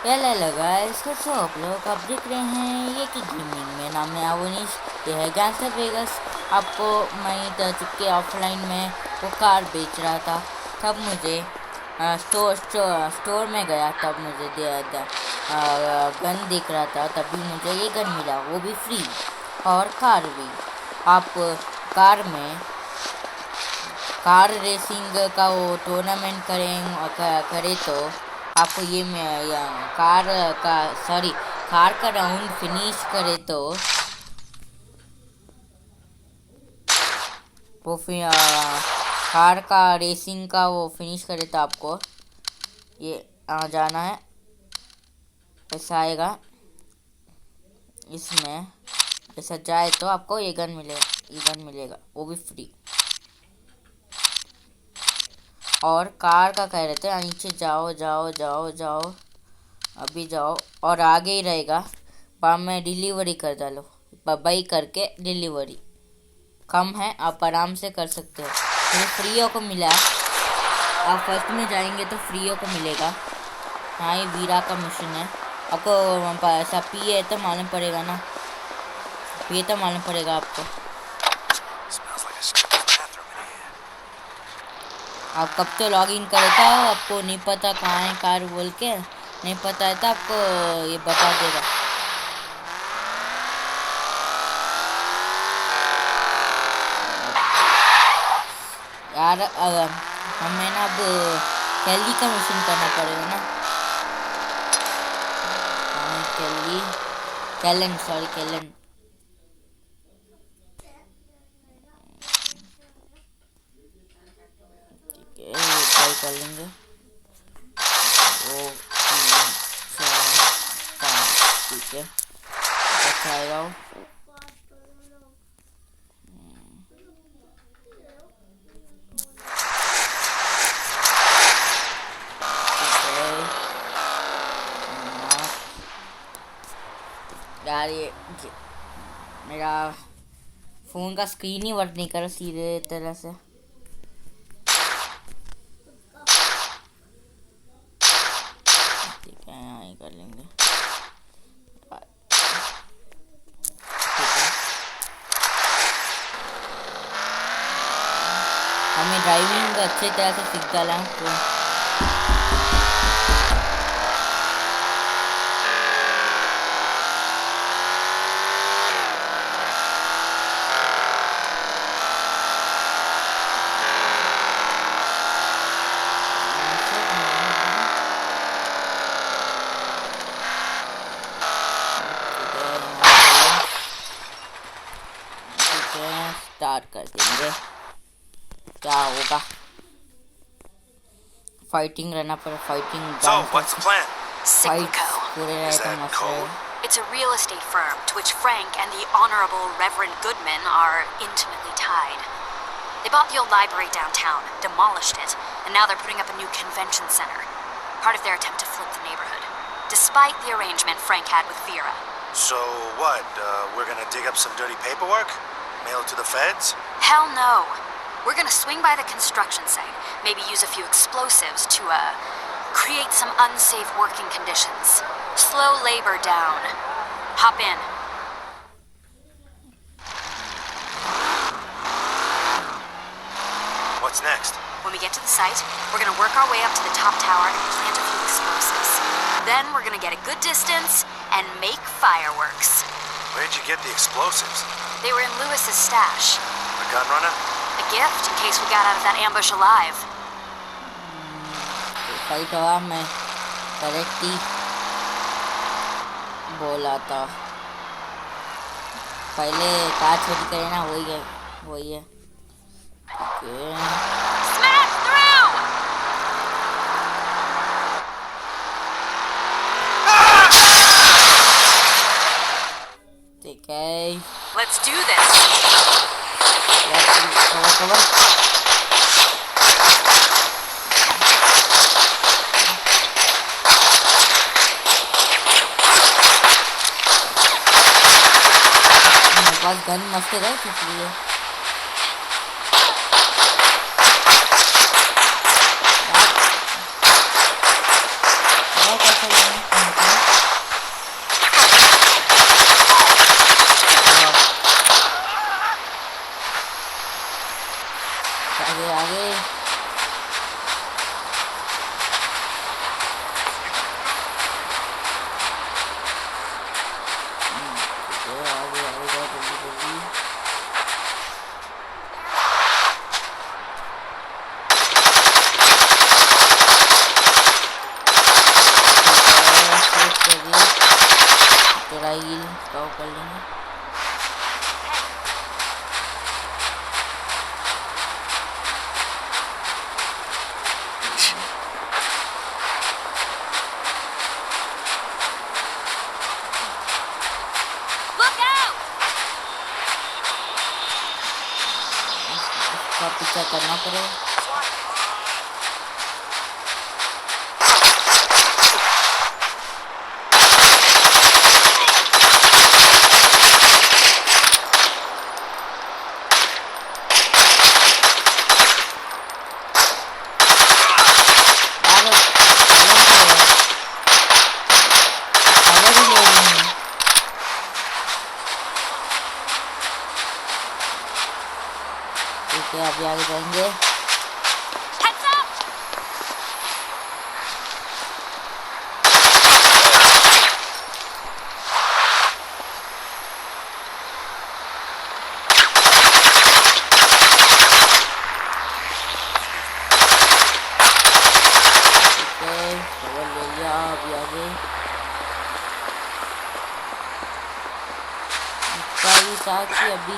Hello guys, कैसे हो आप लोग। आप देख रहे हैं ये कि गेमिंग में नाम है आवनीश। ये है गैंगस्टर वेगस। आपको मैं चुपके ऑफलाइन में वो कार बेच रहा था, तब मुझे स्टोर में गया, तब मुझे गन दिख रहा था, तभी मुझे ये गन मिला, वो भी फ्री, और कार भी। आप कार रेसिंग का वो टूर्नामेंट करे तो आपको ये कार का राउंड फिनिश करे तो वो कार का रेसिंग का वो फिनिश करे तो आपको ये जाना है। ऐसा आएगा, इसमें ऐसा जाए तो आपको ये गन मिलेगा, वो भी फ्री। और कार का कह रहे थे नीचे जाओ जाओ जाओ जाओ, अभी जाओ और आगे ही रहेगा। बाद में डिलीवरी कर डालो, बाई करके डिलीवरी कम है, आप आराम से कर सकते हो। तो फ्रीओ को मिला, आप फर्स्ट में जाएंगे तो फ्रीओ को मिलेगा। हाँ, ये वीरा का मिशन है। आपको ऐसा पिए तो मालूम पड़ेगा ना, पिए तो मालूम पड़ेगा आपको। आप कब तो लॉग इन करे था, आपको नहीं पता कहाँ है कार बोल के, नहीं पता है तो आपको ये बता देगा। यार हमें ना अब कैली का मिशन करना पड़ेगा ना। कैलन ट्राई कर लेंगे। वो 3 4 5, ठीक है, अच्छा आएगा वो। यार ये मेरा फोन का स्क्रीन ही वर्क नहीं कर रहा सीधे तरह से। ठीक है, यहाँ ही कर लेंगे। हमें ड्राइविंग अच्छी तरह से सीख डाला तो स्टार्ट कर देंगे। क्या होगा, फाइटिंग रहना पड़े, फाइटिंग पूरे रहे तो मस्त रहे। It's a real estate firm to which Frank and the Honorable Reverend Goodman are intimately tied. They bought the old library downtown, demolished it, and now they're putting up a new convention center, part of their attempt to flip the neighborhood, despite the arrangement Frank had with Vera. So what, we're gonna dig up some dirty paperwork? Mail it to the feds? Hell no. We're gonna swing by the construction site, maybe use a few explosives to, create some unsafe working conditions. Slow labor down. Hop in. What's next? When we get to the site, we're gonna work our way up to the top tower and plant a few explosives. Then we're gonna get a good distance and make fireworks. Where'd you get the explosives? They were in Lewis's stash. A gun runner? A gift in case we got out of that ambush alive. Fight हुआ, मैं correct ही बोला था। पहले car छोटी करे ना, वही है। Smash through! ठीक है, Let's do this. cover. बस गन मस्त है इसलिए कैसा चेक करना पड़ेगा। अभी आगे जाएंगे। ले लिया। अभी आगे अभी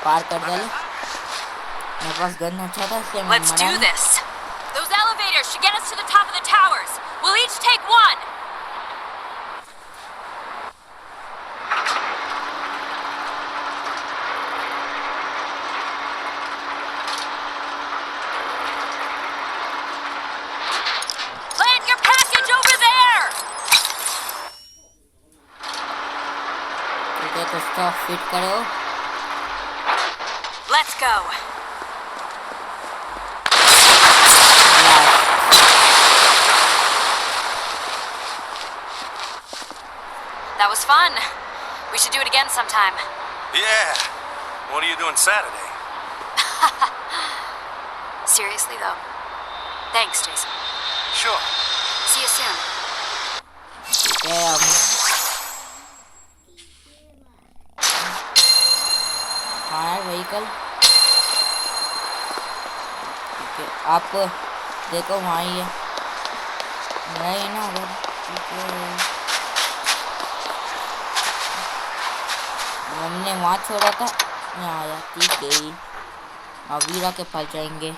पार कर डाले। मेरे पास गन अच्छा था इसलिए मैं Let's do this. Those elevators should get us to the top of the towers. We'll each take one. Plant your package over there. ठीक है, तो स्टॉप फिट करो। Let's go. That was fun. We should do it again sometime. Yeah. What are you doing Saturday? Seriously though. Thanks, Jason. Sure. See you soon. Fire vehicle. ठीक है, आप देखो वहाँ ही है, मेरा ही ना अगर। ठीक है, हमने वहाँ छोड़ा था, यहाँ आया। ठीक है, अब वीरा के पास जाएंगे।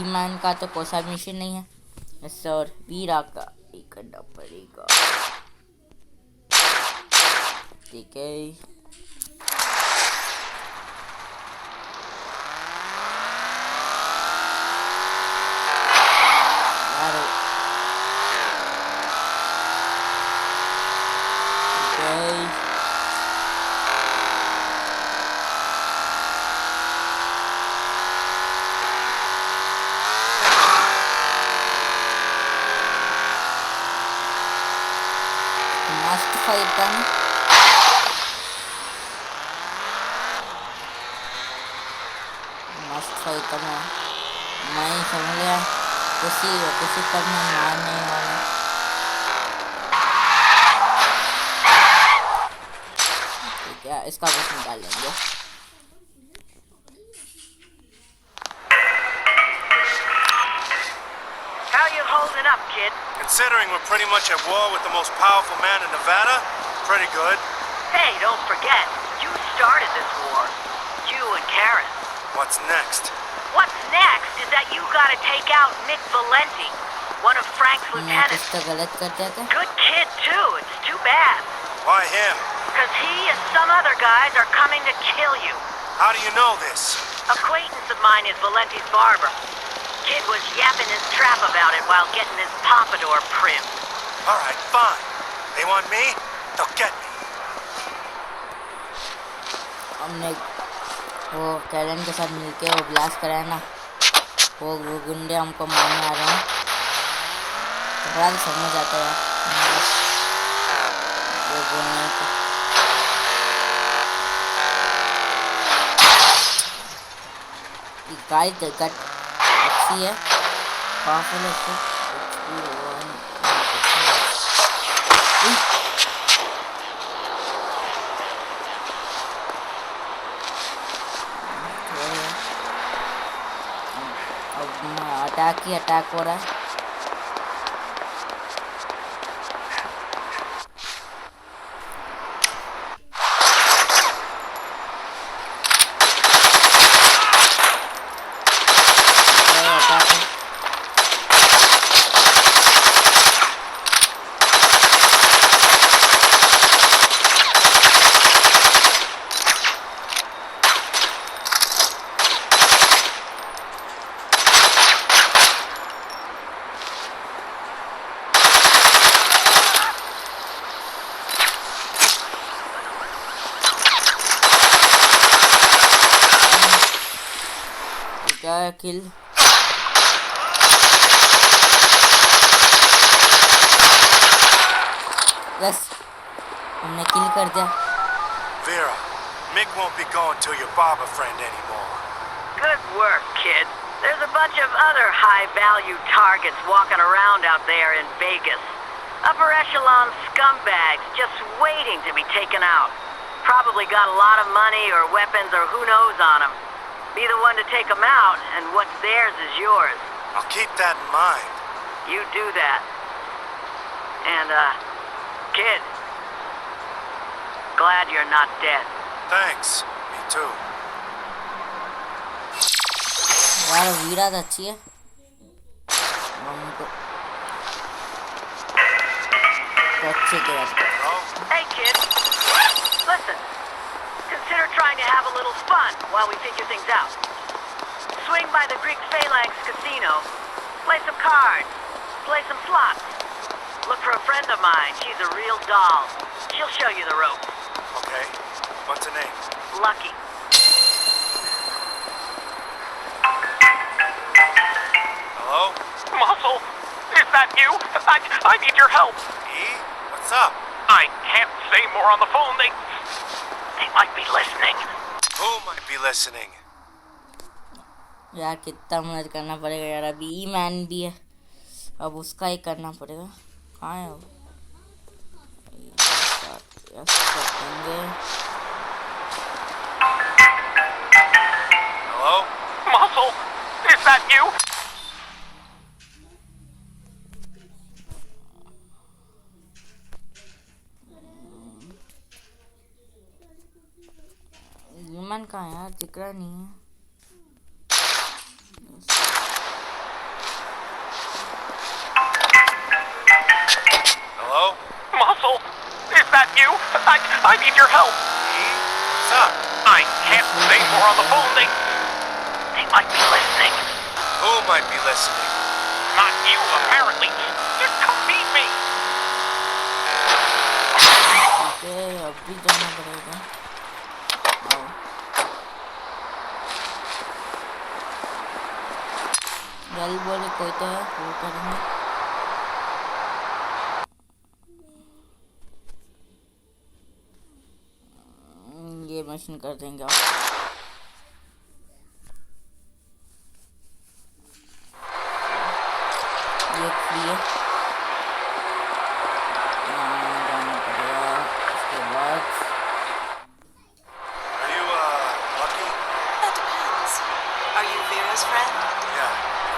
ईमान का तो कोई सा मिशन नहीं है सर, वीरा का ही करना पड़ेगा। ठीक है, मस्त फाइट करना। मस्त फाइट करना। मैं समझ गया, कुछ करना मारने वाला। ठीक है, इसका कुछ निकाल लेंगे। How you holding up, kid? Considering we're pretty much at war with the most powerful man in Nevada, pretty good. Hey, don't forget, you started this war. You and Karen. What's next? What's next is that you gotta take out Nick Valenti, one of Frank's मैं lieutenants. कुछ तो गलत कर दिया था। Good kid, too. It's too bad. Why him? Because he and some other guys are coming to kill you. How do you know this? Acquaintance of mine is Valenti's barber. Kid was yapping his trap about it while getting his pompadour trimmed. All right, fine. They want me? They'll get me. हमने वो Karen के साथ मिलके वो blast कराया ना, वो गुंडे हमको मारने आ रहे हैं। थोड़ा तो समझ आता है वो बोलने को। गाड़ी तो अच्छी है, पावरफुल है। अटैक ही अटैक हो रहा है। किल बस हमने किल कर दिया। Vera, Mick won't be going to your barber friend anymore. Good work, kid. There's a bunch of other high-value targets walking around out there in Vegas. Upper echelon scumbags just waiting to be taken out. Probably got a lot of money or weapons or who knows on them. Be the one to take them out, and what's theirs is yours. I'll keep that in mind. You do that. And, kid, glad you're not dead. Thanks. Me too. यार वीरा तो अच्छी है। तो अच्छे के Hey, kid. Listen. Consider trying to have a little fun while we figure things out. Swing by the Greek Phalanx Casino. Play some cards. Play some slots. Look for a friend of mine. She's a real doll. She'll show you the ropes. Okay. What's her name? Lucky. Hello? Muscle, is that you? I need your help. E? What's up? I can't say more on the phone. They might be listening. Who might be listening? यार कितना मदद करना पड़ेगा यार। अभी ई man भी है, अब उसका ही करना पड़ेगा। कहाँ है वो? Hello? Muscle, is that you? Human कहाँ है यार? दिख रहा नहीं है। Hello? Muscle, is that you? I need your help. E? What's up? I can't say more on the phone. They might be listening. Who might be listening? Not you, apparently. Just come meet me. Okay, अब भी जाना पड़ेगा। आओ। जल्दी बोले कोई तो है, वो करेंगे। ये मशीन कर देंगे। ये फ्री है। जाना पड़ेगा उसके बाद। Are you, Lucky? That depends. Are you Vera's friend? Yeah,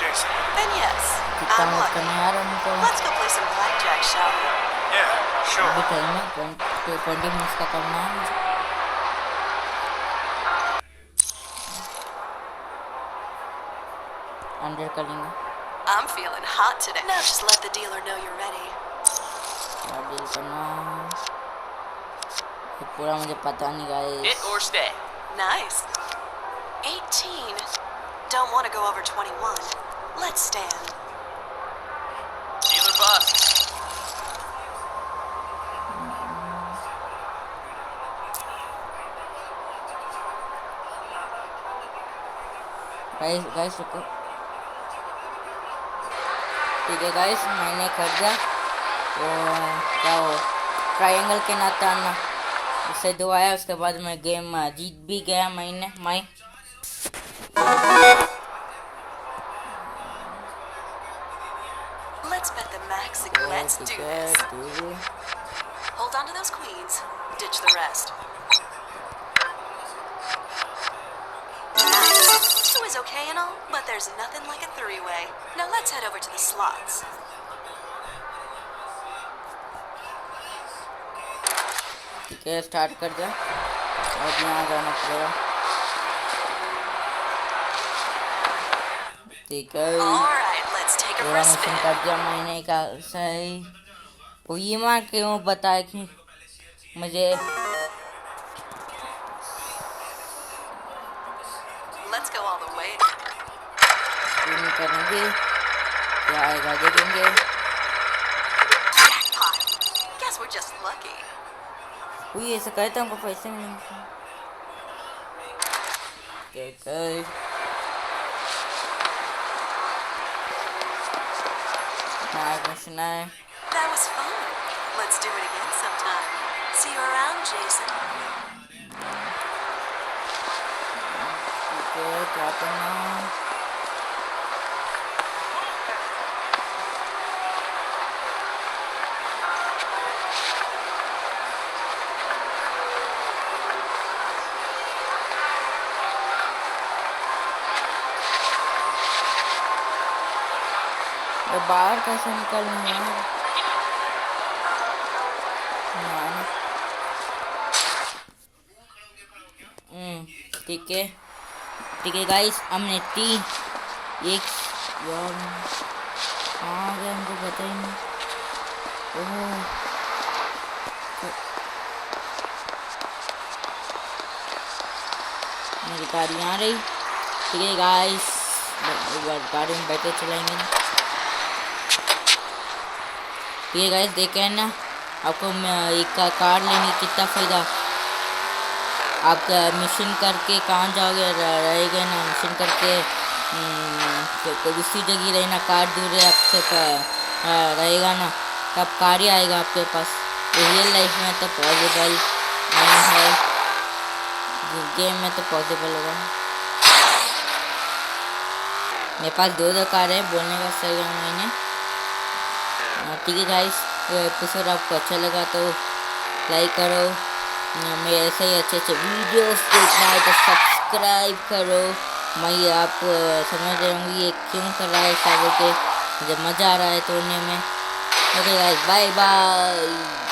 Jason. Then yes. कितना I'm मत Lucky. करना यार हमको। Let's go play some blackjack, shall we? Yeah, sure. अभी करना 20 मिनट्स का करना है मुझे। अंडर करेंगे। I'm feeling hot today. Now just let the dealer know you're ready. क्या डील करना है? ये पूरा मुझे पता नहीं guys. Hit or stay. Nice. 18. Don't want to go over 21. Let's stand. Dealer bust. Guys रुको। ठीक है गाइस, मैंने कर दिया। वो क्या हो, ट्रायंगल के नाते आना उससे दो आया। उसके बाद मैं गेम जीत भी गया। मैं Let's bet the max and let's do this. Hold on to those queens. Ditch the rest. Nice. Who is okay and all, but there's nothing like a three-way. Now let's head over to the slots. ठीक है, start कर दिया। अब यहाँ जाना पड़ेगा। ठीक है, Alright, let's take a पूरा first मिशन spin. कर दिया मैंने का सही। वो ये मार क्यों बताया कि मुझे Let's go all the way. नहीं करेंगे, क्या आएगा देखेंगे। Jackpot. Guess we're just lucky. वो ऐसा कहता हमको पैसे मिलेंगे। ठीक है, मिशन है। That was fun. Let's do it again sometime. See you around, Jason. ठीक है, क्या करना? ये बाहर कैसे निकलना है यार? ठीक है, ठीक है गाइस, हमने एक यार कहाँ गए हमको पता ही नहीं। ओह, मेरी गाड़ी यहाँ रही। ठीक है गाइस, एक बार गाड़ी में बैठे चलाएंगे। ठीक है गाइस, देखें ना आपको एक कार लेंगे कितना फ़ायदा। आप मिशन करके कहाँ जाओगे, रहेगा ना मिशन करके तो दूसरी जगह रहना, कार दूर है आपसे रहेगा ना, तब कार ही आएगा आपके पास। रियल लाइफ में तो पॉसिबल नहीं है, गेम में तो पॉसिबल होगा। मेरे पास दो कार है, बोलने का सही है मैंने। ठीक है गाइस, एपिसोड आपको अच्छा लगा तो लाइक करो, मेरे ऐसे ही अच्छे अच्छे वीडियोस देखना है तो सब्सक्राइब करो। मैं आप समझ रहे होंगे ये क्यों कर रहा है, सब के जब मज़ा आ रहा है तोड़ने में। Okay guys, bye bye.